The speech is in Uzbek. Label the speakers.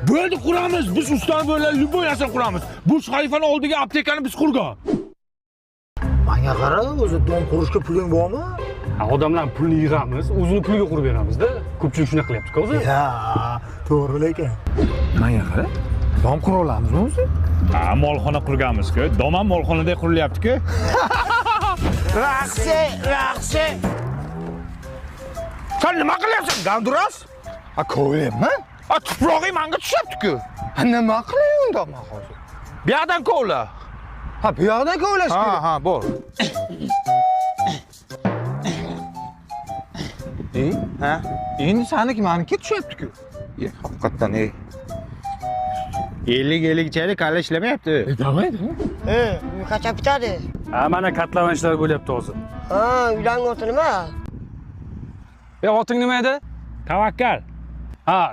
Speaker 1: Bo'ldi quramiz. Biz ustani bo'lib любой narsa quramiz. Bu shayfani oldiga aptekani biz qurgan.
Speaker 2: Menga qara, o'zi dom qurishga puling bormi?
Speaker 3: Odamlar pulni yig'amiz, o'zini puliga qurib beramizda. Ko'pchilik shunaqa qilyapti-ku o'zi.
Speaker 2: Ya, to'g'ri lekin.
Speaker 1: Menga qara.
Speaker 2: Dom qura olamizmi o'zi?
Speaker 1: Ha, molxona qurganmiz-ku. Dom ham molxonada qurilyapti-ku.
Speaker 2: Yaxshi.
Speaker 1: Sen nima qilyapsan, Ganduras?
Speaker 2: Ko'ylayman.
Speaker 1: Tuprog'i menga tushyapti-ku.
Speaker 2: Nima qilay unda men hozir?
Speaker 1: Bu yerdan kovla.
Speaker 2: Bu yoqda kovlash kerak.
Speaker 1: Ha, bor.
Speaker 2: Ha? Endi saniki meniki tushyapti-ku.
Speaker 1: Haqiqatan ey. 50 chaylik hali ishlamayapti.
Speaker 2: Damaydi.
Speaker 4: Uy qachon bitadi?
Speaker 3: Mana katlavan ishlar bo'lyapti hozir.
Speaker 4: Ha, uylarning oti nima?
Speaker 3: Oting nima edi?
Speaker 1: Tavakkal.
Speaker 3: Ha,